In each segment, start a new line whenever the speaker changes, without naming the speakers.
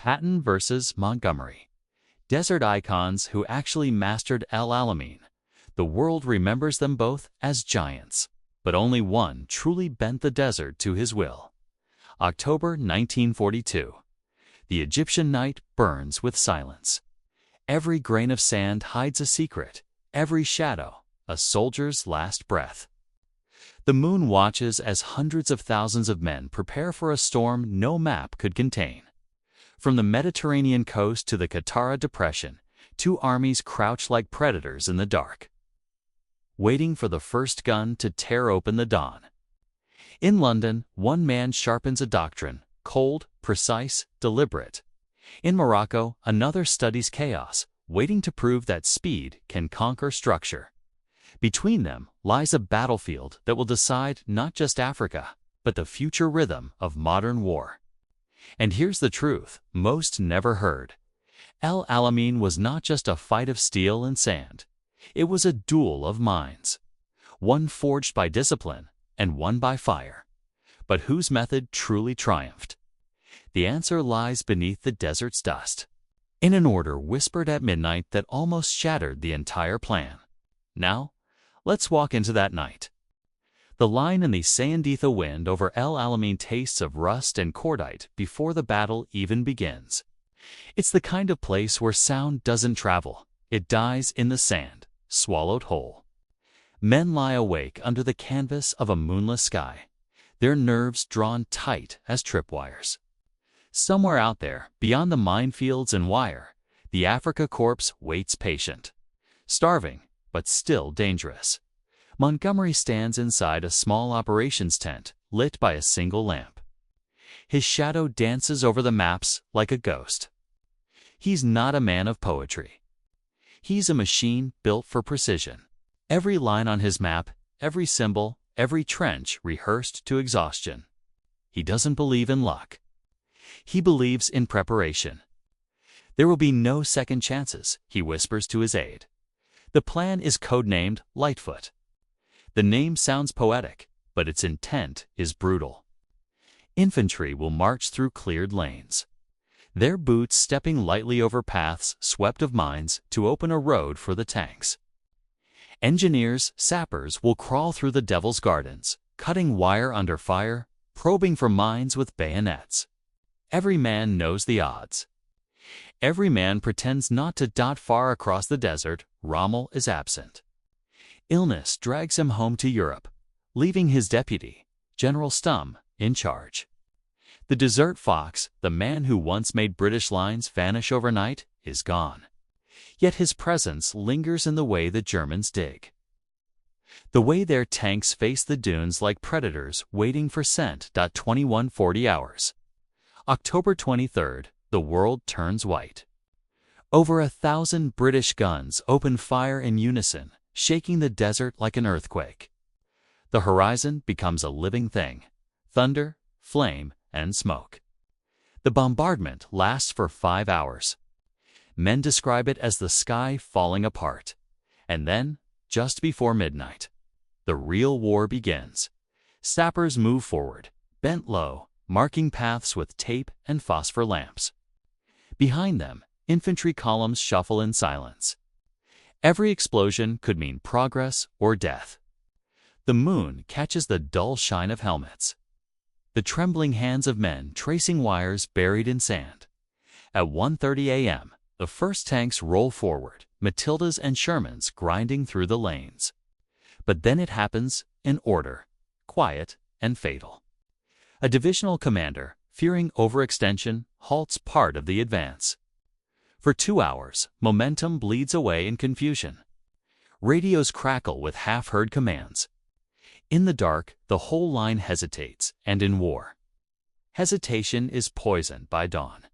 Patton versus Montgomery. Desert icons who actually mastered El Alamein. The world remembers them both as giants, but only one truly bent the desert to his will. October 1942. The Egyptian night burns with silence. Every grain of sand hides a secret, every shadow a soldier's last breath. The moon watches as hundreds of thousands of men prepare for a storm no map could contain. From the Mediterranean coast to the Guettar Depression, two armies crouch like predators in the dark, waiting for the first gun to tear open the dawn. In London, one man sharpens a doctrine, cold, precise, deliberate. In Morocco, another studies chaos, waiting to prove that speed can conquer structure. Between them lies a battlefield that will decide not just Africa, but the future rhythm of modern war. And here's the truth most never heard. El Alamein was not just a fight of steel and sand. It was a duel of minds. One forged by discipline and one by fire. But whose method truly triumphed? The answer lies beneath the desert's dust, in an order whispered at midnight that almost shattered the entire plan. Now, let's walk into that night. The line in the Sayanditha wind over El Alamein tastes of rust and cordite before the battle even begins. It's the kind of place where sound doesn't travel. It dies in the sand, swallowed whole. Men lie awake under the canvas of a moonless sky, their nerves drawn tight as tripwires. Somewhere out there, beyond the minefields and wire, the Africa Corps waits patient. Starving, but still dangerous. Montgomery stands inside a small operations tent, lit by a single lamp. His shadow dances over the maps like a ghost. He's not a man of poetry. He's a machine built for precision. Every line on his map, every symbol, every trench rehearsed to exhaustion. He doesn't believe in luck. He believes in preparation. There will be no second chances, he whispers to his aide. The plan is codenamed Lightfoot. The name sounds poetic, but its intent is brutal. Infantry will march through cleared lanes, their boots stepping lightly over paths swept of mines to open a road for the tanks. Engineers, sappers will crawl through the Devil's Gardens, cutting wire under fire, probing for mines with bayonets. Every man knows the odds. Every man pretends not to dot far across the desert. Rommel is absent. Illness drags him home to Europe, leaving his deputy, General Stum, in charge. The desert fox, the man who once made British lines vanish overnight, is gone. Yet his presence lingers in the way the Germans dig. The way their tanks face the dunes like predators waiting for scent. 2140 hours. October 23rd, the world turns white. Over 1,000 British guns open fire in unison, shaking the desert like an earthquake. The horizon becomes a living thing. Thunder, flame, and smoke. The bombardment lasts for 5 hours. Men describe it as the sky falling apart. And then, just before midnight, the real war begins. Sappers move forward, bent low, marking paths with tape and phosphor lamps. Behind them, infantry columns shuffle in silence. Every explosion could mean progress or death. The moon catches the dull shine of helmets, the trembling hands of men tracing wires buried in sand. At 1:30 a.m., the first tanks roll forward, Matildas and Shermans grinding through the lanes. But then it happens in order, quiet and fatal. A divisional commander, fearing overextension, halts part of the advance. For 2 hours, momentum bleeds away in confusion. Radios crackle with half-heard commands. In the dark, the whole line hesitates, and in war, hesitation is poisoned by dawn.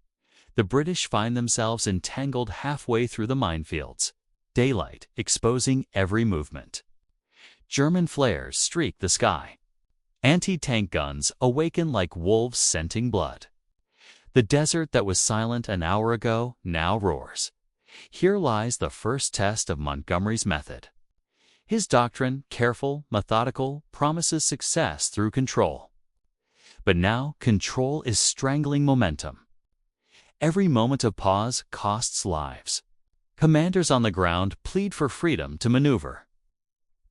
The British find themselves entangled halfway through the minefields, daylight exposing every movement. German flares streak the sky. Anti-tank guns awaken like wolves scenting blood. The desert that was silent an hour ago now roars. Here lies the first test of Montgomery's method. His doctrine, careful, methodical, promises success through control. But now control is strangling momentum. Every moment of pause costs lives. Commanders on the ground plead for freedom to maneuver.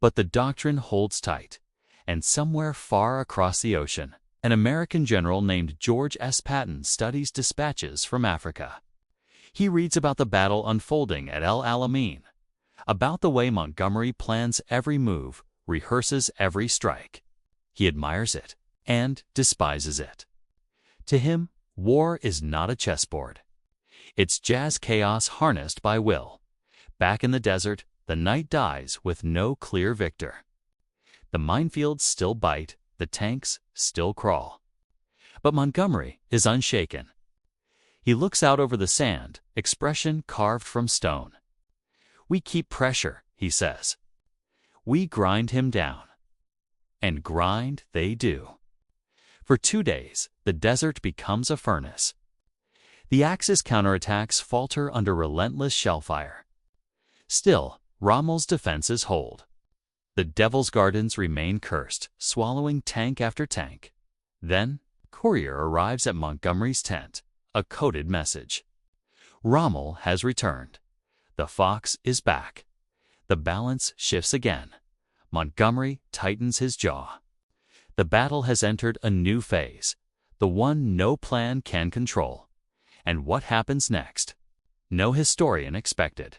But the doctrine holds tight, and somewhere far across the ocean, an American general named George S. Patton studies dispatches from Africa. He reads about the battle unfolding at El Alamein, about the way Montgomery plans every move, rehearses every strike. He admires it and despises it. To him, war is not a chessboard. It's jazz chaos harnessed by will. Back in the desert, the night dies with no clear victor. The minefields still bite, the tanks still crawl. But Montgomery is unshaken. He looks out over the sand, expression carved from stone. "We keep pressure," he says. "We grind him down." And grind they do. For 2 days, the desert becomes a furnace. The Axis counterattacks falter under relentless shellfire. Still, Rommel's defenses hold. The Devil's Gardens remain cursed, swallowing tank after tank. Then, courier arrives at Montgomery's tent, a coded message. Rommel has returned. The fox is back. The balance shifts again. Montgomery tightens his jaw. The battle has entered a new phase, the one no plan can control. And what happens next? No historian expected.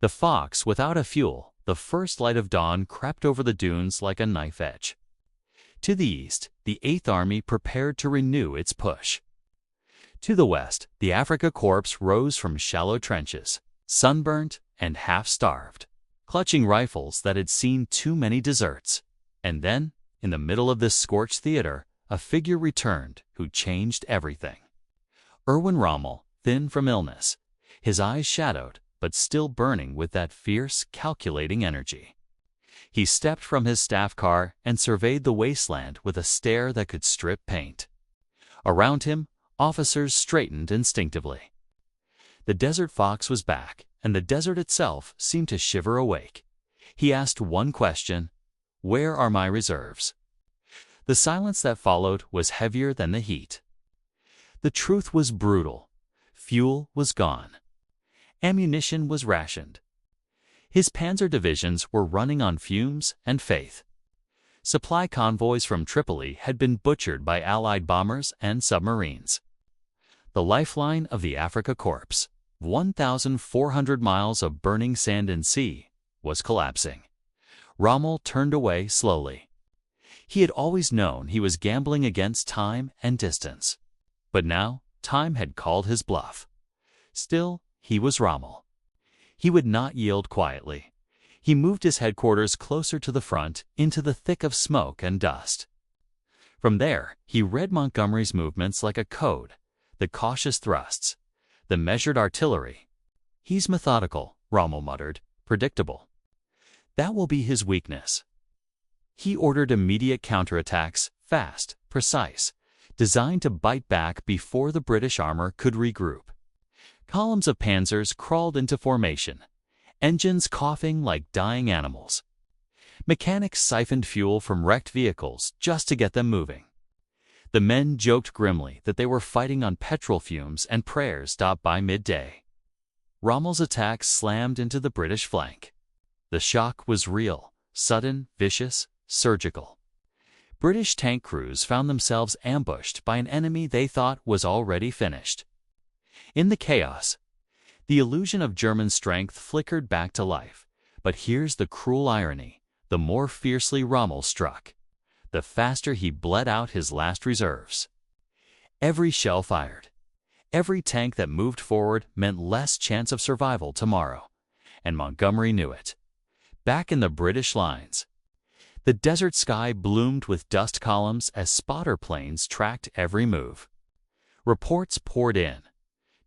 The fox without a fuel, the first light of dawn crept over the dunes like a knife edge. To the east, the Eighth Army prepared to renew its push. To the west, the Africa Corps rose from shallow trenches, sunburnt and half-starved, clutching rifles that had seen too many deserts. And then, in the middle of this scorched theater, a figure returned who changed everything. Erwin Rommel, thin from illness, his eyes shadowed, but still burning with that fierce, calculating energy. He stepped from his staff car and surveyed the wasteland with a stare that could strip paint. Around him, officers straightened instinctively. The desert fox was back, and the desert itself seemed to shiver awake. He asked one question: "Where are my reserves?" The silence that followed was heavier than the heat. The truth was brutal. Fuel was gone. Ammunition was rationed. His panzer divisions were running on fumes and faith. Supply convoys from Tripoli had been butchered by Allied bombers and submarines. The lifeline of the Africa Corps, 1,400 miles of burning sand and sea, was collapsing. Rommel turned away slowly. He had always known he was gambling against time and distance. But now, time had called his bluff. Still, he was Rommel. He would not yield quietly. He moved his headquarters closer to the front, into the thick of smoke and dust. From there, he read Montgomery's movements like a code, the cautious thrusts, the measured artillery. "He's methodical," Rommel muttered, "predictable. That will be his weakness." He ordered immediate counterattacks, fast, precise, designed to bite back before the British armor could regroup. Columns of panzers crawled into formation, engines coughing like dying animals. Mechanics siphoned fuel from wrecked vehicles just to get them moving. The men joked grimly that they were fighting on petrol fumes and prayers stopped by midday. Rommel's attack slammed into the British flank. The shock was real, sudden, vicious, surgical. British tank crews found themselves ambushed by an enemy they thought was already finished. In the chaos, the illusion of German strength flickered back to life. But here's the cruel irony: the more fiercely Rommel struck, the faster he bled out his last reserves. Every shell fired, every tank that moved forward meant less chance of survival tomorrow, and Montgomery knew it. Back in the British lines, the desert sky bloomed with dust columns as spotter planes tracked every move. Reports poured in.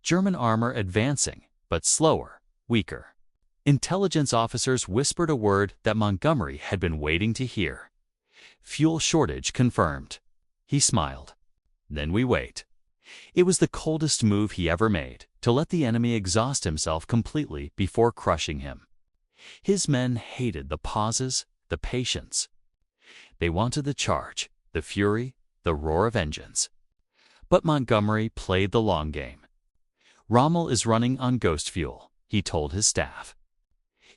German armor advancing, but slower, weaker. Intelligence officers whispered a word that Montgomery had been waiting to hear. "Fuel shortage confirmed." He smiled. "Then we wait." It was the coldest move he ever made, to let the enemy exhaust himself completely before crushing him. His men hated the pauses, the patience. They wanted the charge, the fury, the roar of engines. But Montgomery played the long game. "Rommel is running on ghost fuel," he told his staff.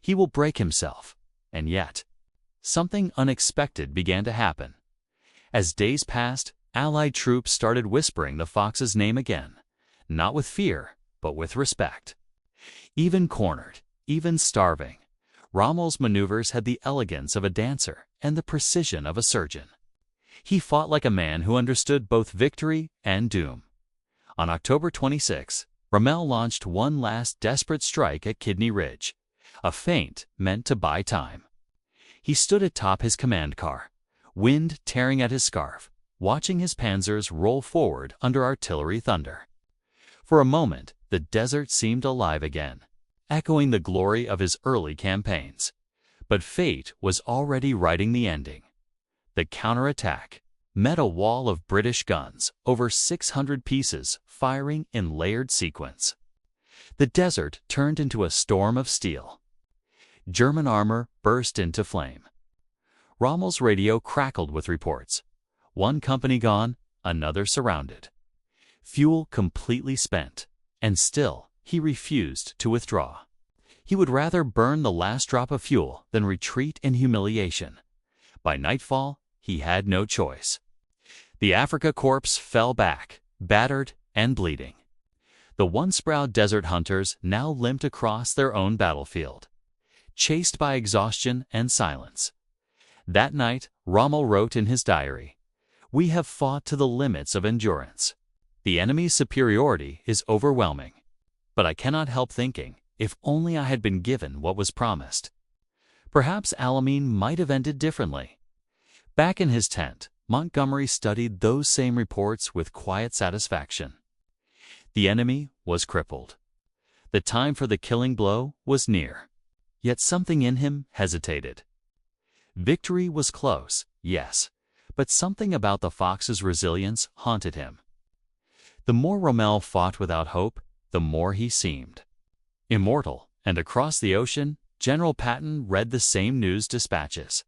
"He will break himself." And yet, something unexpected began to happen. As days passed, Allied troops started whispering the Fox's name again, not with fear, but with respect. Even cornered, even starving, Rommel's maneuvers had the elegance of a dancer and the precision of a surgeon. He fought like a man who understood both victory and doom. On October 26, Rommel launched one last desperate strike at Kidney Ridge, a feint meant to buy time. He stood atop his command car, wind tearing at his scarf, watching his panzers roll forward under artillery thunder. For a moment, the desert seemed alive again, echoing the glory of his early campaigns. But fate was already writing the ending. The counterattack met a wall of British guns, over 600 pieces, firing in layered sequence. The desert turned into a storm of steel. German armor burst into flame. Rommel's radio crackled with reports. One company gone, another surrounded. Fuel completely spent, and still he refused to withdraw. He would rather burn the last drop of fuel than retreat in humiliation. By nightfall, he had no choice. The Africa Corps fell back, battered and bleeding. The once-proud desert hunters now limped across their own battlefield, chased by exhaustion and silence. That night, Rommel wrote in his diary, "We have fought to the limits of endurance. The enemy's superiority is overwhelming. But I cannot help thinking, if only I had been given what was promised." Perhaps Alamein might have ended differently. Back in his tent, Montgomery studied those same reports with quiet satisfaction. The enemy was crippled. The time for the killing blow was near. Yet something in him hesitated. Victory was close, yes, but something about the Fox's resilience haunted him. The more Rommel fought without hope, the more he seemed immortal. And across the ocean, General Patton read the same news dispatches.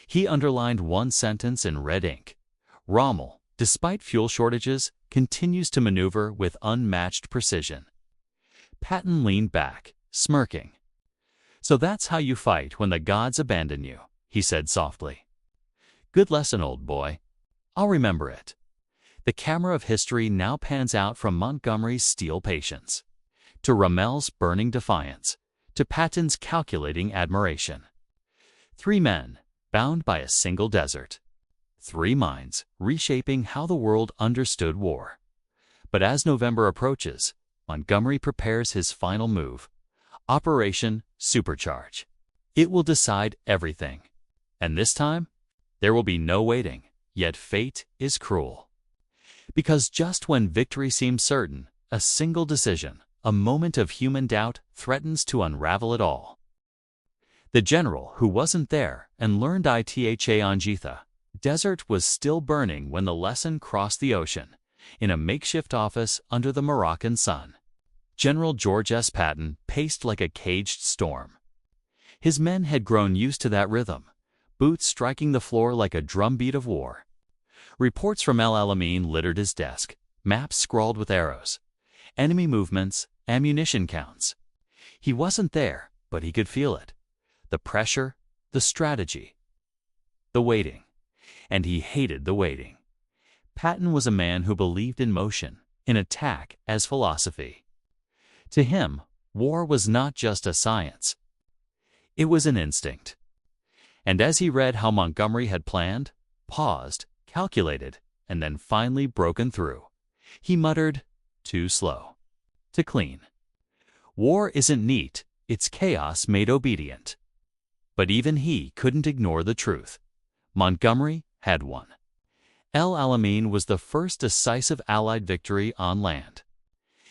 He underlined one sentence in red ink: "Rommel, despite fuel shortages, continues to maneuver with unmatched precision." Patton leaned back, smirking. "So that's how you fight when the gods abandon you," he said softly. "Good lesson, old boy. I'll remember it." The camera of history now pans out from Montgomery's steel patience, to Rommel's burning defiance, to Patton's calculating admiration. 3 men, bound by a single desert. 3 minds, reshaping how the world understood war. But as November approaches, Montgomery prepares his final move, Operation Supercharge. It will decide everything. And this time, there will be no waiting, yet fate is cruel. Because just when victory seems certain, a single decision, a moment of human doubt, threatens to unravel it all. The general, who wasn't there and learned Itha on Githa, desert was still burning when the lesson crossed the ocean, in a makeshift office under the Moroccan sun. General George S. Patton paced like a caged storm. His men had grown used to that rhythm, boots striking the floor like a drumbeat of war. Reports from El Alamein littered his desk, maps scrawled with arrows, enemy movements, ammunition counts. He wasn't there, but he could feel it. The pressure, the strategy, the waiting. And he hated the waiting. Patton was a man who believed in motion, in attack as philosophy. To him, war was not just a science. It was an instinct. And as he read how Montgomery had planned, paused, calculated, and then finally broken through, he muttered, "Too slow. Too clean. War isn't neat, it's chaos made obedient." But even he couldn't ignore the truth. Montgomery had won. El Alamein was the first decisive Allied victory on land.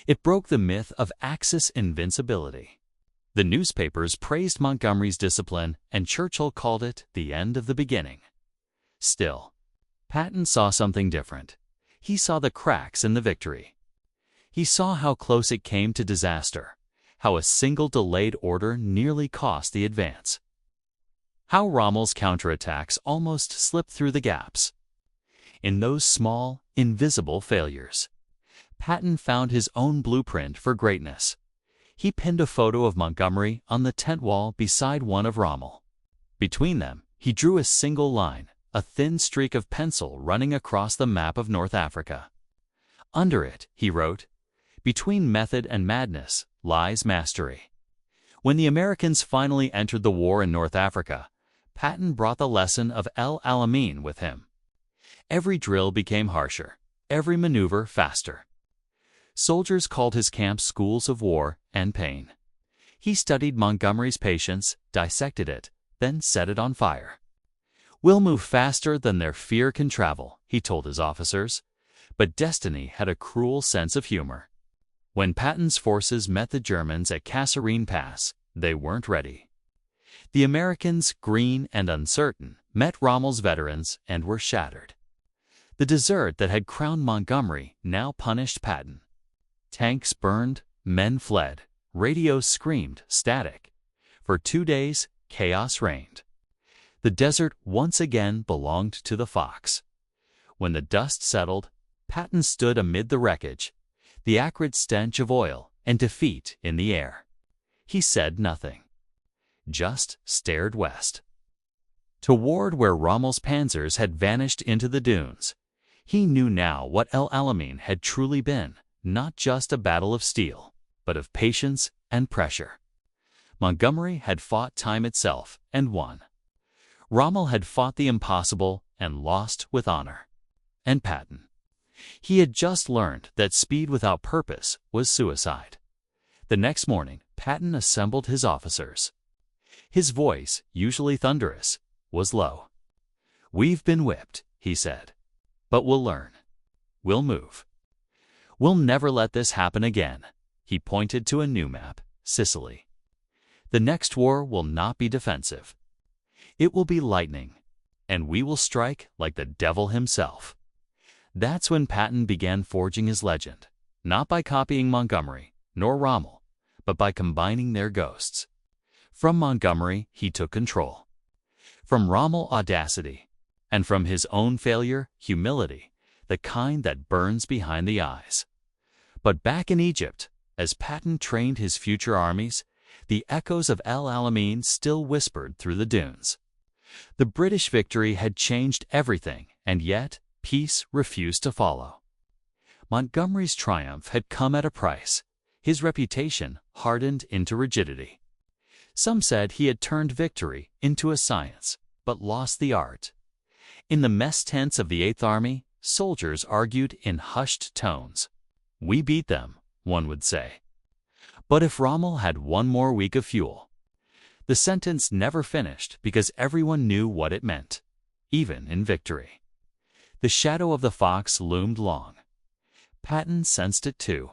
It broke the myth of Axis invincibility. The newspapers praised Montgomery's discipline, and Churchill called it the end of the beginning. Still, Patton saw something different. He saw the cracks in the victory. He saw how close it came to disaster, how a single delayed order nearly cost the advance, how Rommel's counterattacks almost slipped through the gaps. in those small, invisible failures. Patton found his own blueprint for greatness. He pinned a photo of Montgomery on the tent wall beside one of Rommel. Between them, he drew a single line, a thin streak of pencil running across the map of North Africa. Under it, he wrote, "Between method and madness lies mastery." When the Americans finally entered the war in North Africa, Patton brought the lesson of El Alamein with him. Every drill became harsher, every maneuver faster. Soldiers called his camps schools of war and pain. He studied Montgomery's patience, dissected it, then set it on fire. "We'll move faster than their fear can travel," he told his officers. But destiny had a cruel sense of humor. When Patton's forces met the Germans at Kasserine Pass, they weren't ready. The Americans, green and uncertain, met Rommel's veterans and were shattered. The desert that had crowned Montgomery now punished Patton. Tanks burned, men fled, radios screamed, static. For 2 days, chaos reigned. The desert once again belonged to the fox. When the dust settled, Patton stood amid the wreckage, the acrid stench of oil and defeat in the air. He said nothing, just stared west. Toward where Rommel's panzers had vanished into the dunes, he knew now what El Alamein had truly been, not just a battle of steel, but of patience and pressure. Montgomery had fought time itself and won. Rommel had fought the impossible and lost with honor. And Patton? He had just learned that speed without purpose was suicide. The next morning, Patton assembled his officers. His voice, usually thunderous, was low. "We've been whipped," he said. "But we'll learn. We'll move. We'll never let this happen again." He pointed to a new map, Sicily. "The next war will not be defensive. It will be lightning, and we will strike like the devil himself." That's when Patton began forging his legend, not by copying Montgomery nor Rommel, but by combining their ghosts. From Montgomery, he took control. From Rommel, audacity, and from his own failure, humility, the kind that burns behind the eyes. But back in Egypt, as Patton trained his future armies, the echoes of El Alamein still whispered through the dunes. The British victory had changed everything, and yet peace refused to follow. Montgomery's triumph had come at a price. His reputation hardened into rigidity. Some said he had turned victory into a science, but lost the art. In the mess tents of the Eighth Army, soldiers argued in hushed tones. "We beat them," one would say. But if Rommel had one more week of fuel? The sentence never finished because everyone knew what it meant, even in victory. The shadow of the fox loomed long. Patton sensed it too.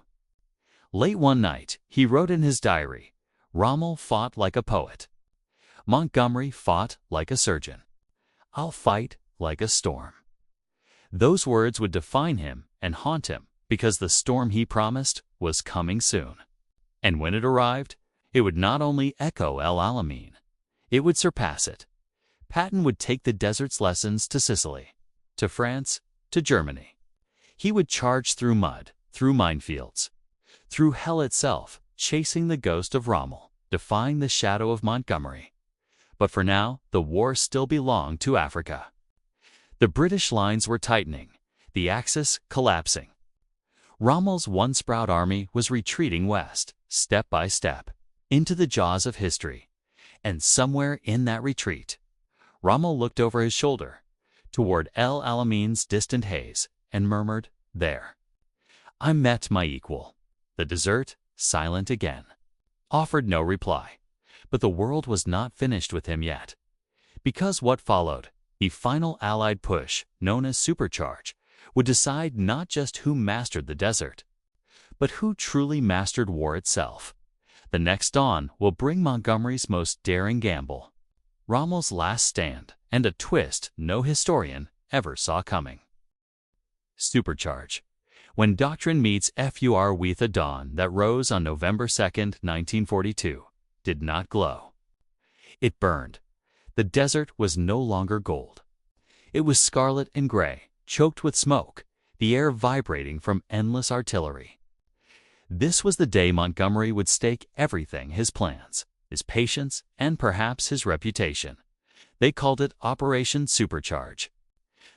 Late one night, he wrote in his diary, "Rommel fought like a poet. Montgomery fought like a surgeon. I'll fight like a storm." Those words would define him and haunt him because the storm he promised was coming soon. And when it arrived, it would not only echo El Alamein, it would surpass it. Patton would take the desert's lessons to Sicily, to France, to Germany. He would charge through mud, through minefields, through hell itself, chasing the ghost of Rommel, defying the shadow of Montgomery. But for now, the war still belonged to Africa. The British lines were tightening, the Axis collapsing. Rommel's once-proud army was retreating west, step by step, into the jaws of history. And somewhere in that retreat, Rommel looked over his shoulder, toward El Alamein's distant haze, and murmured, "There. I met my equal." The desert, silent again, offered no reply. But the world was not finished with him yet. Because what followed, the final Allied push, known as Supercharge, would decide not just who mastered the desert, but who truly mastered war itself. The next dawn will bring Montgomery's most daring gamble, Rommel's last stand, and a twist no historian ever saw coming. Supercharge. When doctrine meets FUR with a dawn that rose on November 2, 1942, did not glow. It burned. The desert was no longer gold. It was scarlet and gray, choked with smoke, the air vibrating from endless artillery. This was the day Montgomery would stake everything: his plans, his patience, and perhaps his reputation. They called it Operation Supercharge.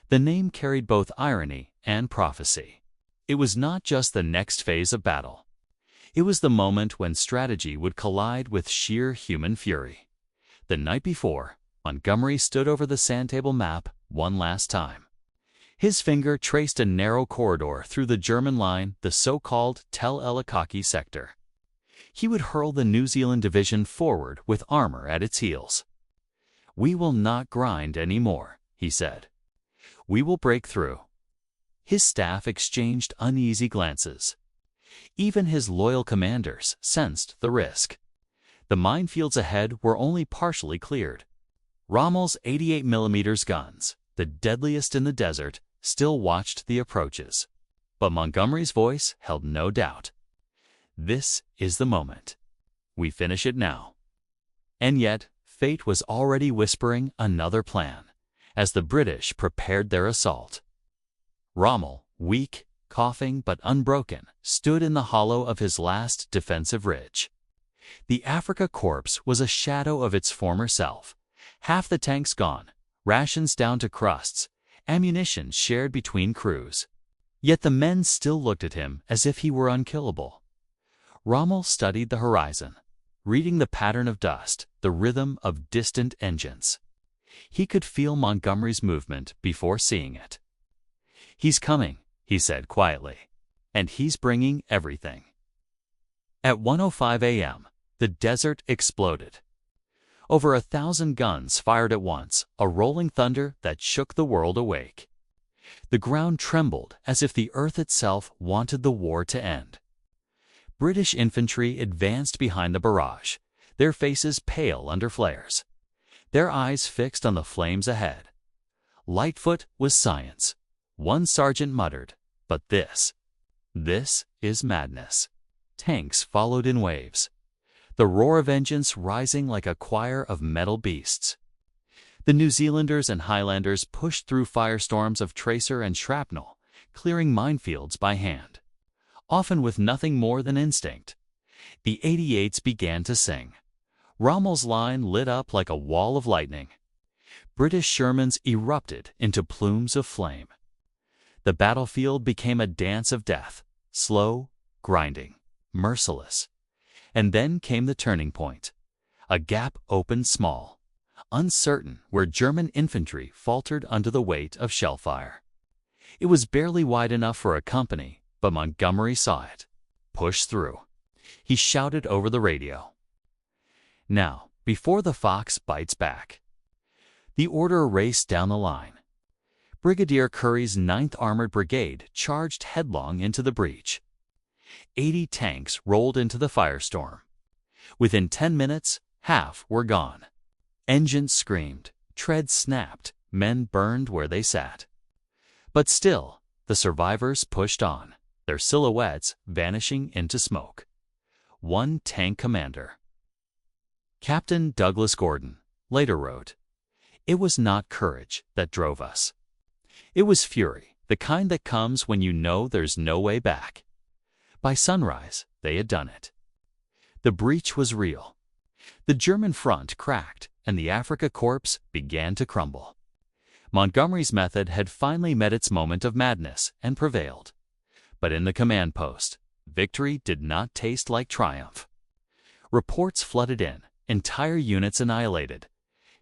The name carried both irony and prophecy. It was not just the next phase of battle. It was the moment when strategy would collide with sheer human fury. The night before, Montgomery stood over the sandtable map one last time. His finger traced a narrow corridor through the German line, the so-called Tel El-Akaki sector. He would hurl the New Zealand division forward with armor at its heels. "We will not grind anymore," he said. "We will break through." His staff exchanged uneasy glances. Even his loyal commanders sensed the risk. The minefields ahead were only partially cleared. Rommel's 88mm guns, the deadliest in the desert, still watched the approaches. But Montgomery's voice held no doubt. "This is the moment. We finish it now." And yet, fate was already whispering another plan, as the British prepared their assault. Rommel, weak, coughing but unbroken, stood in the hollow of his last defensive ridge. The Afrika Korps was a shadow of its former self. Half the tanks gone, rations down to crusts, ammunition shared between crews. Yet the men still looked at him as if he were unkillable. Rommel studied the horizon, reading the pattern of dust, the rhythm of distant engines. He could feel Montgomery's movement before seeing it. "He's coming," he said quietly, "and he's bringing everything." At 1:05 a.m., the desert exploded. Over 1,000 guns fired at once, a rolling thunder that shook the world awake. The ground trembled as if the earth itself wanted the war to end. British infantry advanced behind the barrage, their faces pale under flares, their eyes fixed on the flames ahead. Lightfoot was science. One sergeant muttered, "But this is madness." Tanks followed in waves, the roar of engines rising like a choir of metal beasts. The New Zealanders and Highlanders pushed through firestorms of tracer and shrapnel, clearing minefields by hand, often with nothing more than instinct. The 88s began to sing. Rommel's line lit up like a wall of lightning. British Shermans erupted into plumes of flame. The battlefield became a dance of death, slow, grinding, merciless. And then came the turning point. A gap opened small, uncertain, where German infantry faltered under the weight of shellfire. It was barely wide enough for a company, but Montgomery saw it. "Push through," he shouted over the radio. "Now, before the fox bites back." The order raced down the line. Brigadier Currie's 9th Armored Brigade charged headlong into the breach. 80 tanks rolled into the firestorm. Within 10 minutes, half were gone. Engines screamed, treads snapped, men burned where they sat. But still, the survivors pushed on, their silhouettes vanishing into smoke. One tank commander, Captain Douglas Gordon, later wrote, "It was not courage that drove us. It was fury, the kind that comes when you know there's no way back." By sunrise, they had done it. The breach was real. The German front cracked, and the Afrika Korps began to crumble. Montgomery's method had finally met its moment of madness and prevailed. But in the command post, victory did not taste like triumph. Reports flooded in, entire units annihilated,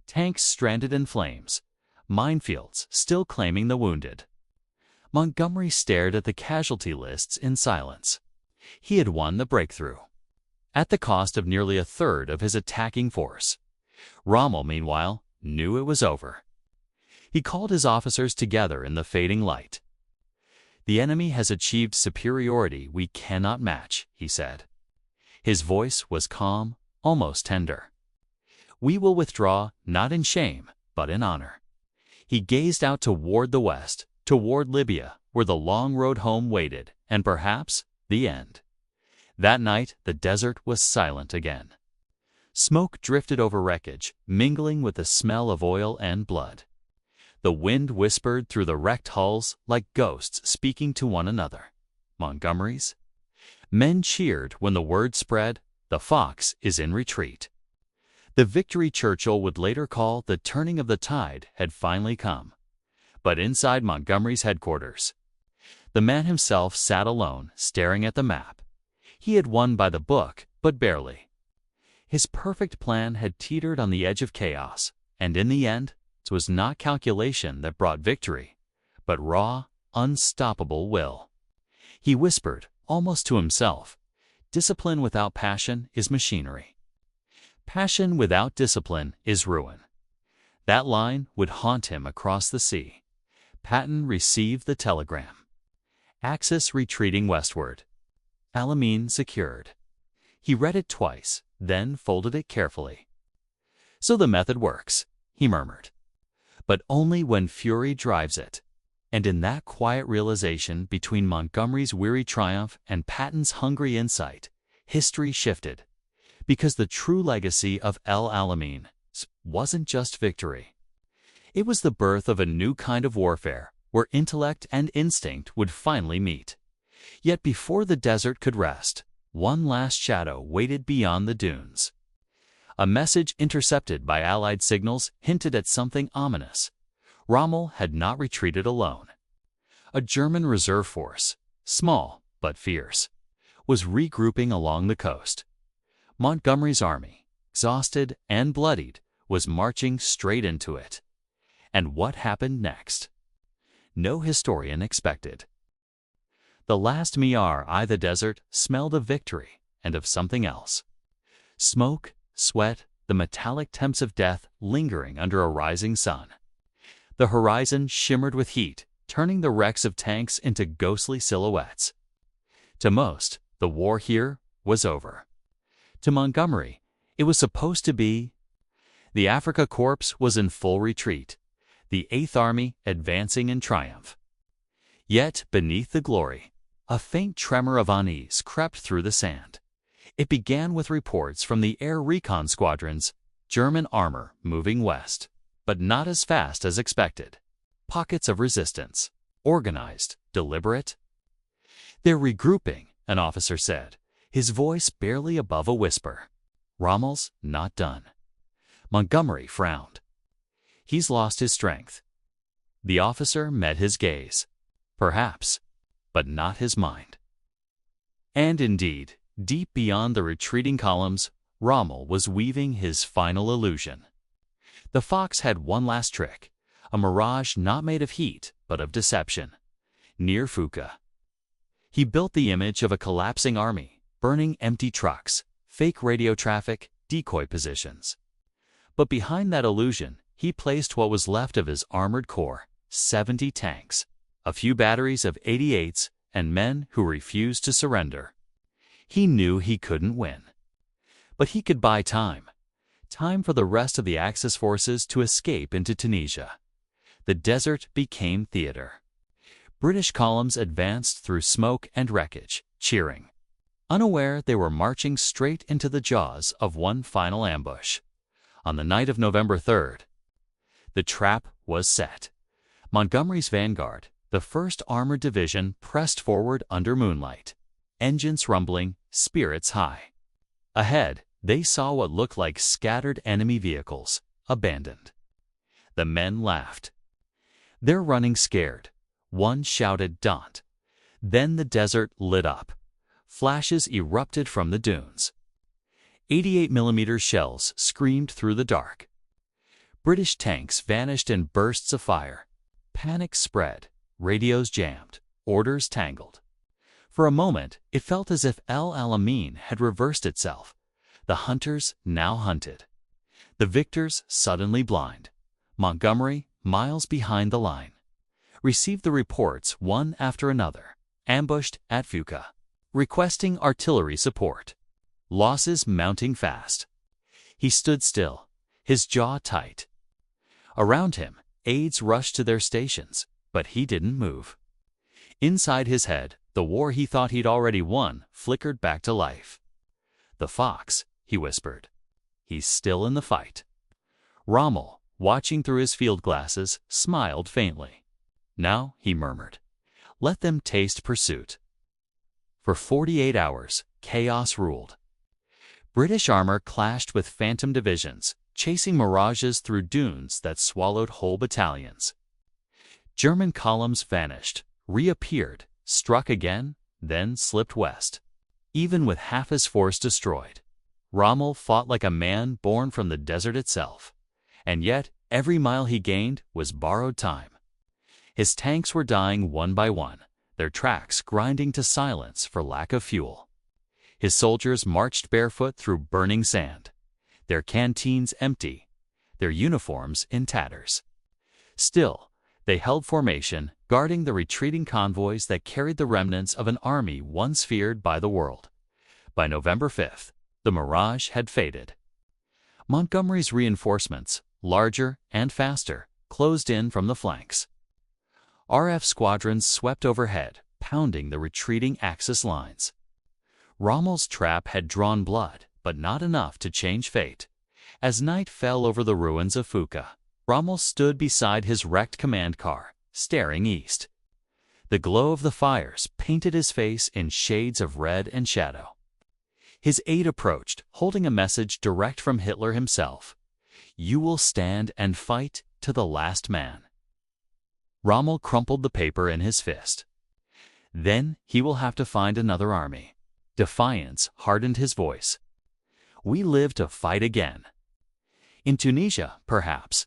tanks stranded in flames, minefields still claiming the wounded. Montgomery stared at the casualty lists in silence. He had won the breakthrough, at the cost of nearly a third of his attacking force. Rommel, meanwhile, knew it was over. He called his officers together in the fading light. "The enemy has achieved superiority we cannot match," he said. His voice was calm, almost tender. "We will withdraw not in shame, but in honor." He gazed out toward the west, toward Libya, where the long road home waited, and perhaps the end. That night, the desert was silent again. Smoke drifted over wreckage, mingling with the smell of oil and blood. The wind whispered through the wrecked hulls like ghosts speaking to one another. Montgomery's? Men cheered when the word spread, "The Fox is in retreat." The victory Churchill would later call the turning of the tide had finally come. But inside Montgomery's headquarters, the man himself sat alone, staring at the map. He had won by the book, but barely. His perfect plan had teetered on the edge of chaos, and in the end, it was not calculation that brought victory, but raw, unstoppable will. He whispered, almost to himself, "Discipline without passion is machinery. Passion without discipline is ruin." That line would haunt him across the sea. Patton received the telegram. Axis retreating westward. Alamein secured. He read it twice, then folded it carefully. "So the method works," he murmured. But only when fury drives it. And in that quiet realization between Montgomery's weary triumph and Patton's hungry insight, history shifted. Because the true legacy of El Alamein wasn't just victory. It was the birth of a new kind of warfare, where intellect and instinct would finally meet. Yet before the desert could rest, one last shadow waited beyond the dunes. A message intercepted by Allied signals hinted at something ominous. Rommel had not retreated alone. A German reserve force, small but fierce, was regrouping along the coast. Montgomery's army, exhausted and bloodied, was marching straight into it. And what happened next? No historian expected. The last Miar I the desert smelled of victory and of something else. Smoke, sweat, the metallic temps of death lingering under a rising sun. The horizon shimmered with heat, turning the wrecks of tanks into ghostly silhouettes. To most, the war here was over. To Montgomery, it was supposed to be. The Africa Corps was in full retreat, the 8th Army advancing in triumph. Yet, beneath the glory, a faint tremor of unease crept through the sand. It began with reports from the air recon squadrons, German armor moving west, but not as fast as expected. Pockets of resistance, organized, deliberate. "They're regrouping," an officer said, his voice barely above a whisper. "Rommel's not done." Montgomery frowned. "He's lost his strength." The officer met his gaze. Perhaps, but not his mind. And indeed, deep beyond the retreating columns, Rommel was weaving his final illusion. The Fox had one last trick, a mirage not made of heat, but of deception. Near Fuka, he built the image of a collapsing army, burning empty trucks, fake radio traffic, decoy positions. But behind that illusion, he placed what was left of his armored corps, 70 tanks, a few batteries of 88s, and men who refused to surrender. He knew he couldn't win. But he could buy time. Time for the rest of the Axis forces to escape into Tunisia. The desert became theater. British columns advanced through smoke and wreckage, cheering. Unaware they were marching straight into the jaws of one final ambush. On the night of November 3rd, the trap was set. Montgomery's vanguard, the 1st Armored Division, pressed forward under moonlight, engines rumbling, spirits high. Ahead, they saw what looked like scattered enemy vehicles, abandoned. The men laughed. "They're running scared," one shouted, "Don't." Then the desert lit up. Flashes erupted from the dunes. 88mm shells screamed through the dark. British tanks vanished in bursts of fire. Panic spread, radios jammed, orders tangled. For a moment, it felt as if El Alamein had reversed itself. The hunters now hunted. The victors suddenly blind. Montgomery, miles behind the line, received the reports one after another, ambushed at Fuka, requesting artillery support. Losses mounting fast. He stood still, his jaw tight. Around him, aides rushed to their stations, but he didn't move. Inside his head, the war he thought he'd already won flickered back to life. "The Fox," he whispered. "He's still in the fight." Rommel, watching through his field glasses, smiled faintly. "Now," he murmured, "let them taste pursuit." For 48 hours, chaos ruled. British armor clashed with phantom divisions, chasing mirages through dunes that swallowed whole battalions. German columns vanished, reappeared, struck again, then slipped west. Even with half his force destroyed, Rommel fought like a man born from the desert itself. And yet, every mile he gained was borrowed time. His tanks were dying one by one, their tracks grinding to silence for lack of fuel. His soldiers marched barefoot through burning sand, their canteens empty, their uniforms in tatters. Still, they held formation, guarding the retreating convoys that carried the remnants of an army once feared by the world. By November 5th, the mirage had faded. Montgomery's reinforcements, larger and faster, closed in from the flanks. RF squadrons swept overhead, pounding the retreating Axis lines. Rommel's trap had drawn blood, but not enough to change fate. As night fell over the ruins of Fuka, Rommel stood beside his wrecked command car, staring east. The glow of the fires painted his face in shades of red and shadow. His aide approached, holding a message direct from Hitler himself. "You will stand and fight to the last man." Rommel crumpled the paper in his fist. "Then he will have to find another army." Defiance hardened his voice. "We live to fight again. In Tunisia, perhaps,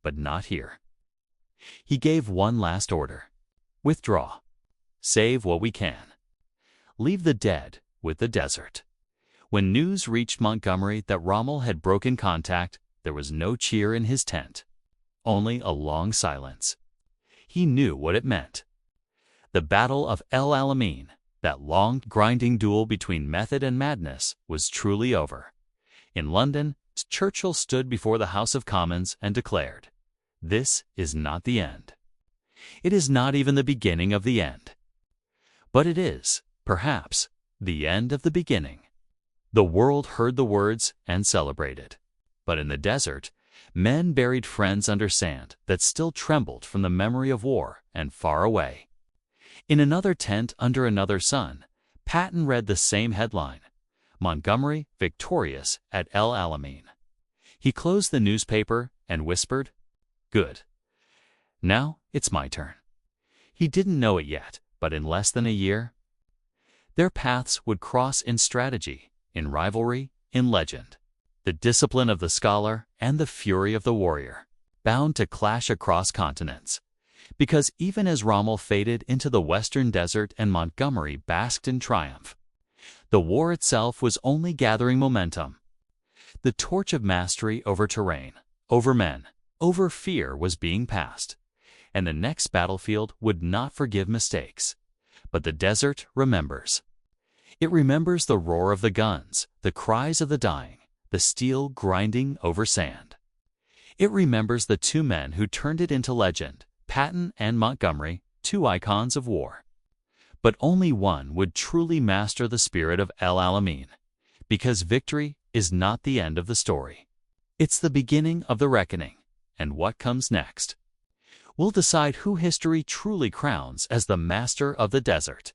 but not here." He gave one last order. "Withdraw. Save what we can. Leave the dead with the desert." When news reached Montgomery that Rommel had broken contact, there was no cheer in his tent, only a long silence. He knew what it meant. The Battle of El Alamein, that long, grinding duel between method and madness, was truly over. In London, Churchill stood before the House of Commons and declared, "This is not the end. It is not even the beginning of the end. But it is, perhaps, the end of the beginning." The world heard the words and celebrated. But in the desert, men buried friends under sand that still trembled from the memory of war and far away. In another tent under another sun, Patton read the same headline: "Montgomery victorious at El Alamein." He closed the newspaper and whispered, "Good. Now it's my turn." He didn't know it yet, but in less than a year, their paths would cross in strategy, in rivalry, in legend. The discipline of the scholar and the fury of the warrior, bound to clash across continents. Because even as Rommel faded into the western desert and Montgomery basked in triumph, the war itself was only gathering momentum. The torch of mastery over terrain, over men, over fear was being passed, and the next battlefield would not forgive mistakes. But the desert remembers. It remembers the roar of the guns, the cries of the dying, the steel grinding over sand. It remembers the two men who turned it into legend, Patton and Montgomery, two icons of war. But only one would truly master the spirit of El Alamein, because victory is not the end of the story. It's the beginning of the reckoning, and what comes next will decide who history truly crowns as the master of the desert.